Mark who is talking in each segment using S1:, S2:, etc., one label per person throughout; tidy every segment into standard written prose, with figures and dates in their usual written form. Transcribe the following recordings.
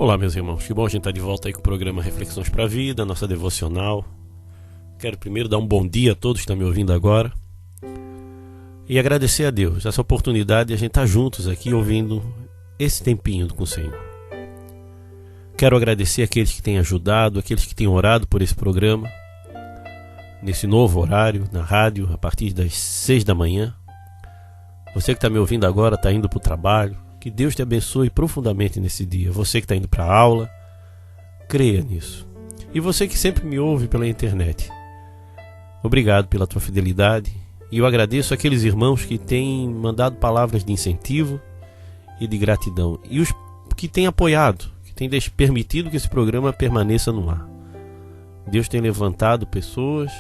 S1: Olá, meus irmãos, que bom a gente estar de volta aí com o programa Reflexões para a Vida, nossa devocional. Quero primeiro dar um bom dia a todos que estão me ouvindo agora e agradecer a Deus essa oportunidade de a gente estar juntos aqui ouvindo esse tempinho com o Senhor. Quero agradecer aqueles que têm ajudado, aqueles que têm orado por esse programa, nesse novo horário, na rádio, a partir das 6 da manhã. Você que está me ouvindo agora, está indo para o trabalho, que Deus te abençoe profundamente nesse dia. Você que está indo para a aula, creia nisso. E você que sempre me ouve pela internet, obrigado pela tua fidelidade. E eu agradeço aqueles irmãos que têm mandado palavras de incentivo e de gratidão. E os que têm apoiado, que têm permitido que esse programa permaneça no ar. Deus tem levantado pessoas,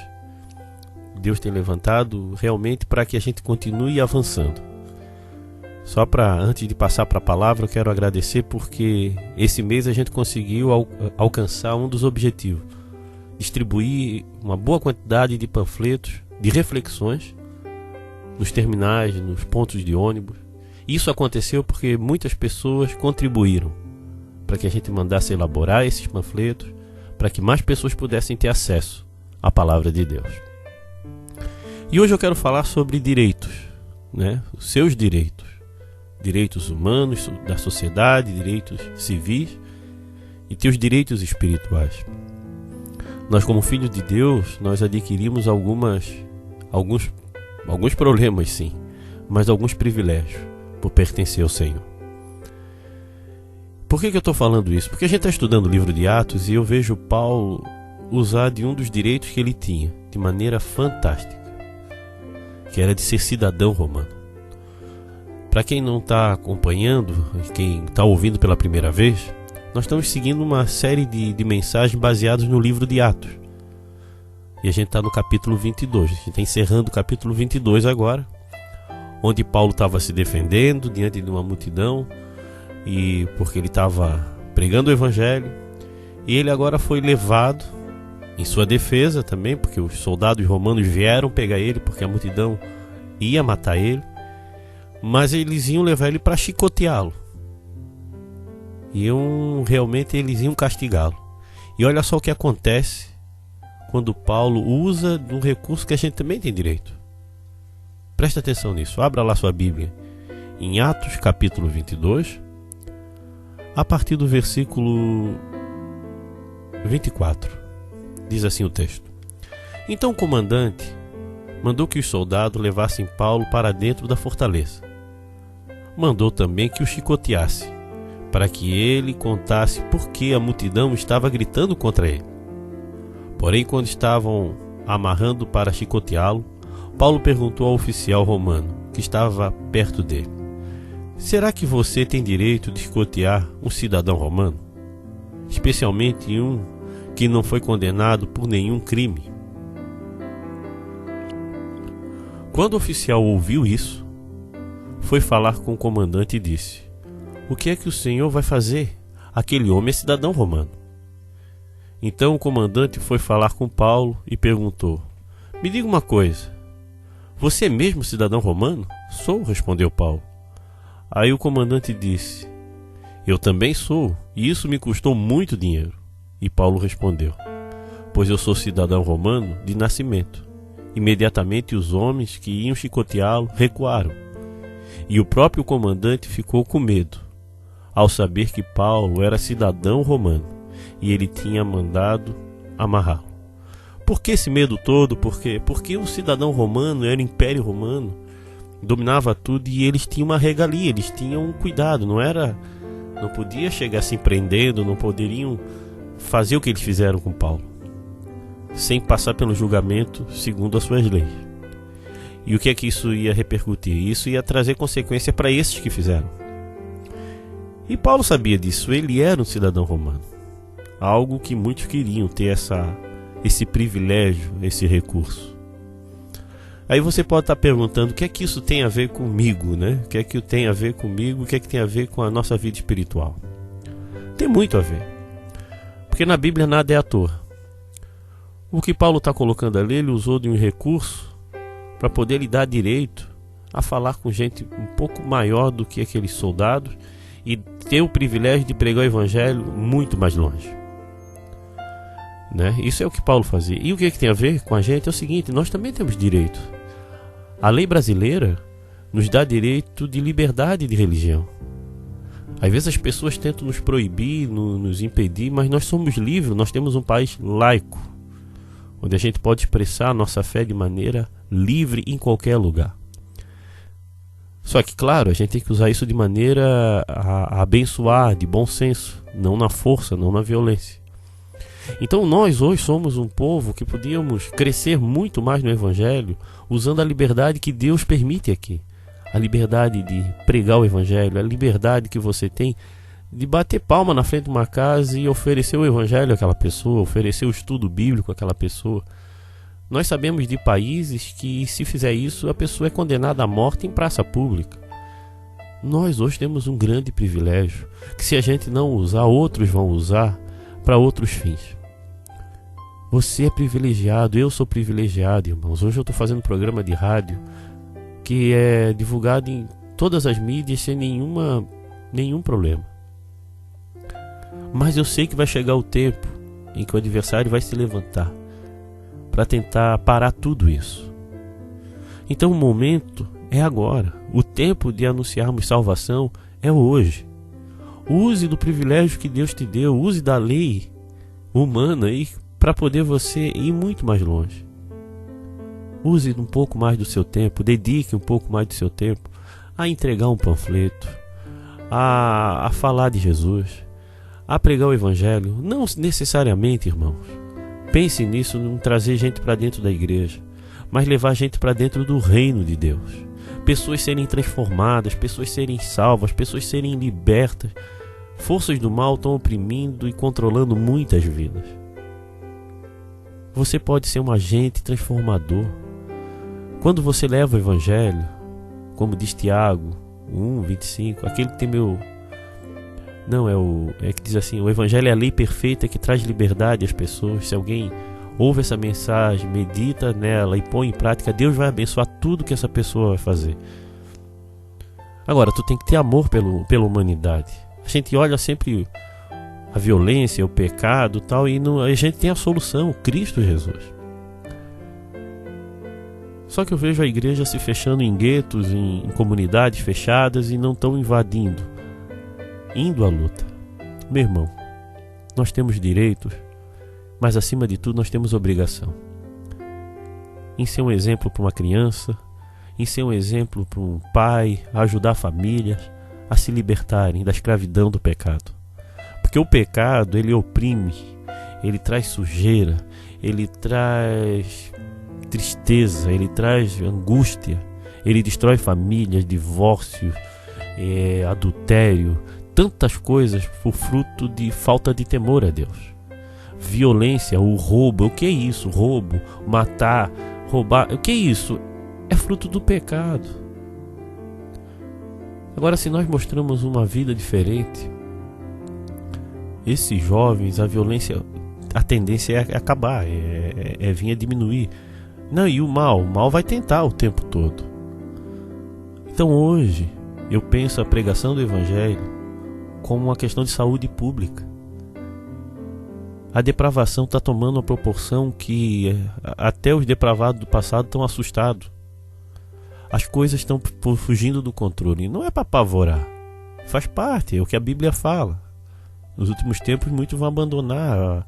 S1: Deus tem levantado realmente para que a gente continue avançando. Só antes de passar para a palavra, eu quero agradecer porque esse mês a gente conseguiu alcançar um dos objetivos: distribuir uma boa quantidade de panfletos, de reflexões, nos terminais, nos pontos de ônibus. Isso aconteceu porque muitas pessoas contribuíram para que a gente mandasse elaborar esses panfletos, para que mais pessoas pudessem ter acesso à palavra de Deus. E hoje eu quero falar sobre direitos, os seus direitos. Direitos humanos da sociedade, direitos civis e teus direitos espirituais. Nós, como filhos de Deus, nós adquirimos alguns problemas, sim, mas alguns privilégios por pertencer ao Senhor. Por que eu estou falando isso? Porque a gente está estudando o livro de Atos e eu vejo Paulo usar de um dos direitos que ele tinha, de maneira fantástica, que era de ser cidadão romano. Para quem não está acompanhando, quem está ouvindo pela primeira vez, nós estamos seguindo uma série de mensagens baseadas no livro de Atos. E a gente está no capítulo 22, a gente está encerrando o capítulo 22 agora, onde Paulo estava se defendendo diante de uma multidão, e porque ele estava pregando o evangelho, e ele agora foi levado em sua defesa também, porque os soldados romanos vieram pegar ele, porque a multidão ia matar ele. Mas eles iam levar ele para chicoteá-lo. Realmente eles iam castigá-lo. E olha só o que acontece quando Paulo usa de um recurso que a gente também tem direito. Presta atenção nisso. Abra lá sua Bíblia em Atos capítulo 22, a partir do versículo 24. Diz assim o texto: Então o comandante mandou que os soldados levassem Paulo para dentro da fortaleza. Mandou também que o chicoteasse, para que ele contasse por que a multidão estava gritando contra ele. Porém, quando estavam amarrando para chicoteá-lo, Paulo perguntou ao oficial romano, que estava perto dele: Será que você tem direito de chicotear um cidadão romano? Especialmente um que não foi condenado por nenhum crime? Quando o oficial ouviu isso, foi falar com o comandante e disse: O que é que o senhor vai fazer? Aquele homem é cidadão romano. Então o comandante foi falar com Paulo e perguntou: Me diga uma coisa, você é mesmo cidadão romano? Sou, respondeu Paulo. Aí o comandante disse: Eu também sou, e isso me custou muito dinheiro. E Paulo respondeu: Pois eu sou cidadão romano de nascimento. Imediatamente os homens que iam chicoteá-lo recuaram. E o próprio comandante ficou com medo, ao saber que Paulo era cidadão romano e ele tinha mandado amarrá-lo. Por que esse medo todo? Porque o cidadão romano era o Império Romano, dominava tudo e eles tinham uma regalia, eles tinham um cuidado, não podia chegar se prendendo, não poderiam fazer o que eles fizeram com Paulo, sem passar pelo julgamento segundo as suas leis. E o que é que isso ia repercutir? Isso ia trazer consequência para esses que fizeram. E Paulo sabia disso, ele era um cidadão romano. Algo que muitos queriam ter esse privilégio, esse recurso. Aí você pode estar perguntando: o que é que isso tem a ver comigo, O que é que tem a ver comigo? O que é que tem a ver com a nossa vida espiritual? Tem muito a ver. Porque na Bíblia nada é à toa. O que Paulo está colocando ali, ele usou de um recurso para poder lhe dar direito a falar com gente um pouco maior do que aqueles soldados e ter o privilégio de pregar o evangelho muito mais longe. Né? Isso é o que Paulo fazia. E o que tem a ver com a gente é o seguinte: nós também temos direito. A lei brasileira nos dá direito de liberdade de religião. Às vezes as pessoas tentam nos proibir, nos impedir, mas nós somos livres, nós temos um país laico, onde a gente pode expressar a nossa fé de maneira livre em qualquer lugar. Só que, claro, a gente tem que usar isso de maneira a abençoar, de bom senso, não na força, não na violência. Então nós hoje somos um povo que podíamos crescer muito mais no Evangelho usando a liberdade que Deus permite aqui. A liberdade de pregar o Evangelho, a liberdade que você tem de bater palma na frente de uma casa e oferecer o Evangelho àquela pessoa, oferecer o estudo bíblico àquela pessoa. Nós sabemos de países que, se fizer isso, a pessoa é condenada à morte em praça pública. Nós hoje temos um grande privilégio, que se a gente não usar, outros vão usar para outros fins. Você é privilegiado, eu sou privilegiado, irmãos. Hoje eu estou fazendo um programa de rádio que é divulgado em todas as mídias sem nenhum problema. Mas eu sei que vai chegar o tempo em que o adversário vai se levantar para tentar parar tudo isso. Então o momento é agora. O tempo de anunciarmos salvação é hoje. Use do privilégio que Deus te deu, use da lei humana para poder você ir muito mais longe. Use um pouco mais do seu tempo, dedique um pouco mais do seu tempo a entregar um panfleto, a falar de Jesus, a pregar o Evangelho. Não necessariamente, irmãos, pense nisso, não trazer gente para dentro da igreja, mas levar gente para dentro do reino de Deus. Pessoas serem transformadas, pessoas serem salvas, pessoas serem libertas. Forças do mal estão oprimindo e controlando muitas vidas. Você pode ser um agente transformador. Quando você leva o Evangelho, como diz Tiago 1:25, aquele que tem que diz assim: o Evangelho é a lei perfeita que traz liberdade às pessoas. Se alguém ouve essa mensagem, medita nela e põe em prática, Deus vai abençoar tudo que essa pessoa vai fazer. Agora, tu tem que ter amor pela humanidade. A gente olha sempre a violência, o pecado e tal, e a gente tem a solução, Cristo Jesus. Só que eu vejo a igreja se fechando em guetos, em comunidades fechadas, e não estão invadindo, indo à luta. Meu irmão, nós temos direitos, mas acima de tudo nós temos obrigação em ser um exemplo para uma criança, em ser um exemplo para um pai, a ajudar famílias a se libertarem da escravidão do pecado. Porque o pecado, ele oprime, ele traz sujeira, ele traz tristeza, ele traz angústia, ele destrói famílias, divórcios, adultério, tantas coisas por fruto de falta de temor a Deus. Violência, o roubo, o que é isso? Roubo, matar, roubar, o que é isso? É fruto do pecado. Agora, se nós mostramos uma vida diferente, esses jovens, a violência, a tendência é acabar, é vir a diminuir. Não, e o mal vai tentar o tempo todo. Então hoje eu penso a pregação do Evangelho como uma questão de saúde pública. A depravação está tomando uma proporção que até os depravados do passado estão assustados. As coisas estão fugindo do controle. Não é para apavorar, faz parte, é o que a Bíblia fala. Nos últimos tempos muitos vão abandonar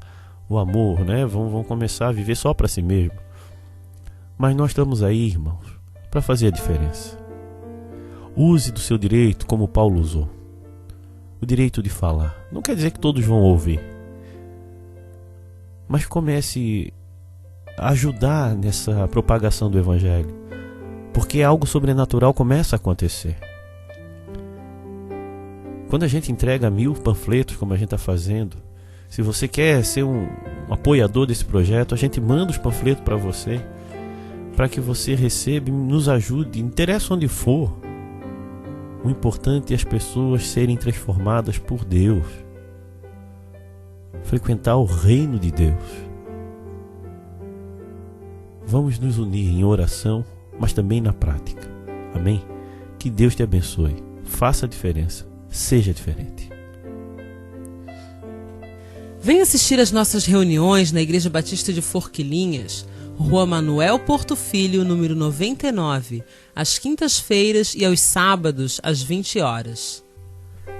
S1: o amor, né? Vão começar a viver só para si mesmo. Mas nós estamos aí, irmãos, para fazer a diferença. Use do seu direito como Paulo usou. O direito de falar. Não quer dizer que todos vão ouvir, mas comece a ajudar nessa propagação do Evangelho, porque algo sobrenatural começa a acontecer. Quando a gente entrega 1000 panfletos, como a gente está fazendo, se você quer ser um apoiador desse projeto, a gente manda os panfletos para você, para que você receba e nos ajude, interessa onde for. O importante é as pessoas serem transformadas por Deus, frequentar o reino de Deus. Vamos nos unir em oração, mas também na prática. Amém? Que Deus te abençoe. Faça a diferença. Seja diferente.
S2: Venha assistir às nossas reuniões na Igreja Batista de Forquilinhas, Rua Manuel Porto Filho, número 99, às quintas-feiras e aos sábados, às 20 horas.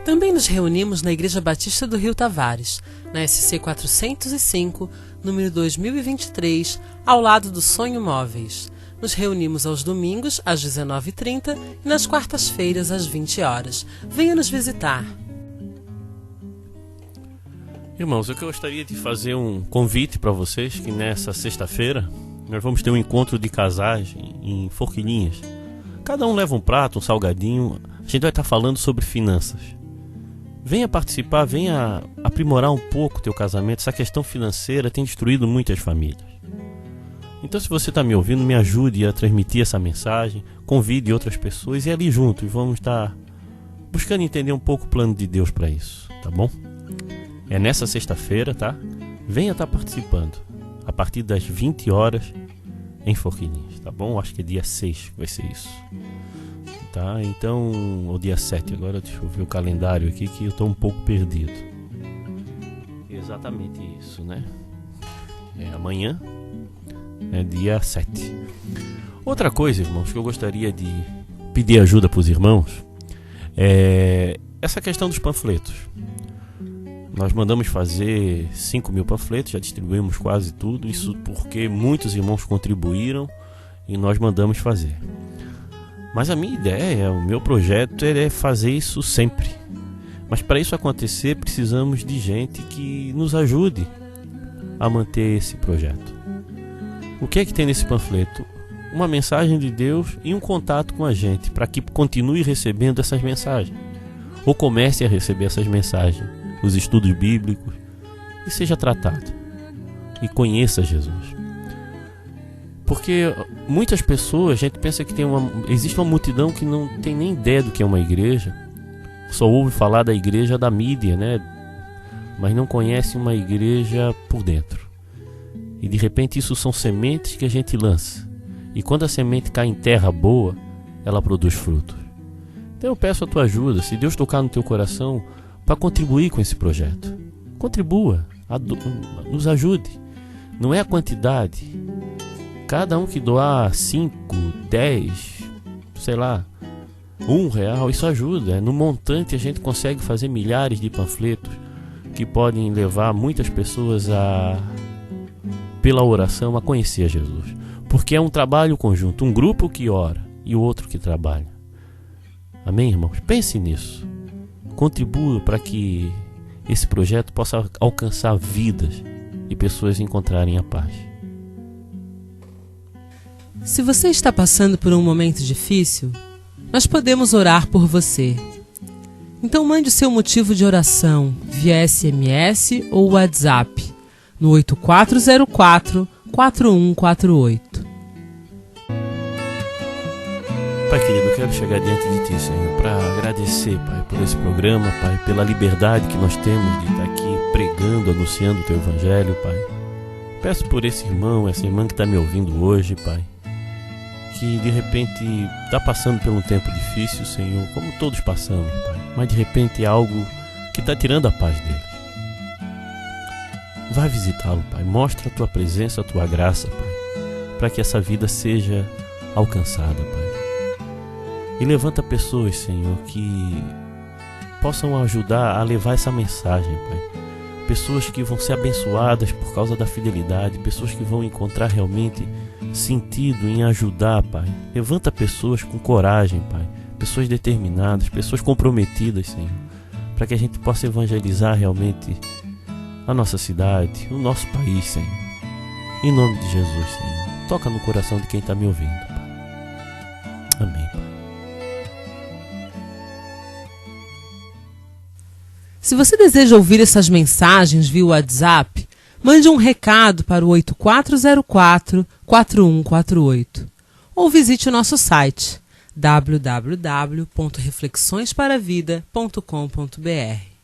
S2: Também nos reunimos na Igreja Batista do Rio Tavares, na SC 405, número 2023, ao lado do Sonho Móveis. Nos reunimos aos domingos, às 19h30 e nas quartas-feiras, às 20 horas. Venha nos visitar.
S1: Irmãos, eu gostaria de fazer um convite para vocês que nessa sexta-feira nós vamos ter um encontro de casais em Forquilinhas. Cada um leva um prato, um salgadinho. A gente vai estar falando sobre finanças. Venha participar, venha aprimorar um pouco o teu casamento. Essa questão financeira tem destruído muitas famílias. Então, se você está me ouvindo, me ajude a transmitir essa mensagem. Convide outras pessoas e ali juntos vamos estar buscando entender um pouco o plano de Deus para isso, tá bom? É nessa sexta-feira, tá? Venha estar participando a partir das 20 horas em Forquilinhas, tá bom? Acho que é dia 6 que vai ser isso. Tá? Então, o dia 7, agora deixa eu ver o calendário aqui que eu estou um pouco perdido. Exatamente isso, né? É amanhã, é dia 7. Outra coisa, irmãos, que eu gostaria de pedir ajuda para os irmãos é essa questão dos panfletos. Nós mandamos fazer 5.000 panfletos, já distribuímos quase tudo, isso porque muitos irmãos contribuíram e nós mandamos fazer. Mas a minha ideia, o meu projeto é fazer isso sempre. Mas para isso acontecer, precisamos de gente que nos ajude a manter esse projeto. O que é que tem nesse panfleto? Uma mensagem de Deus e um contato com a gente, para que continue recebendo essas mensagens. Ou comece a receber essas mensagens, os estudos bíblicos, e seja tratado. E conheça Jesus. Porque muitas pessoas, a gente pensa que existe uma multidão que não tem nem ideia do que é uma igreja. Só ouve falar da igreja da mídia, né? Mas não conhece uma igreja por dentro. E de repente isso são sementes que a gente lança. E quando a semente cai em terra boa, ela produz frutos. Então eu peço a tua ajuda, se Deus tocar no teu coração, para contribuir com esse projeto. Contribua, nos ajude. Não é a quantidade. Cada um que doar 5, 10, sei lá, R$1, isso ajuda. No montante a gente consegue fazer milhares de panfletos que podem levar muitas pessoas pela oração, a conhecer a Jesus. Porque é um trabalho conjunto, um grupo que ora e o outro que trabalha. Amém, irmãos? Pense nisso. Contribua para que esse projeto possa alcançar vidas e pessoas encontrarem a paz.
S2: Se você está passando por um momento difícil, nós podemos orar por você. Então mande o seu motivo de oração via SMS ou WhatsApp no 8404-4148.
S1: Pai querido, eu quero chegar diante de Ti, Senhor, para agradecer, Pai, por esse programa, Pai, pela liberdade que nós temos de estar aqui pregando, anunciando o Teu Evangelho, Pai. Peço por esse irmão, essa irmã que está me ouvindo hoje, Pai, que de repente está passando por um tempo difícil, Senhor, como todos passamos, Pai, mas de repente é algo que está tirando a paz deles. Vai visitá-lo, Pai, mostra a Tua presença, a Tua graça, Pai, para que essa vida seja alcançada, Pai. E levanta pessoas, Senhor, que possam ajudar a levar essa mensagem, Pai. Pessoas que vão ser abençoadas por causa da fidelidade, pessoas que vão encontrar realmente sentido em ajudar, Pai. Levanta pessoas com coragem, Pai. Pessoas determinadas, pessoas comprometidas, Senhor, para que a gente possa evangelizar realmente a nossa cidade, o nosso país, Senhor. Em nome de Jesus, Senhor. Toca no coração de quem está me ouvindo, Pai. Amém, Pai.
S2: Se você deseja ouvir essas mensagens via WhatsApp, mande um recado para o 8404-4148 ou visite o nosso site www.reflexõesparavida.com.br.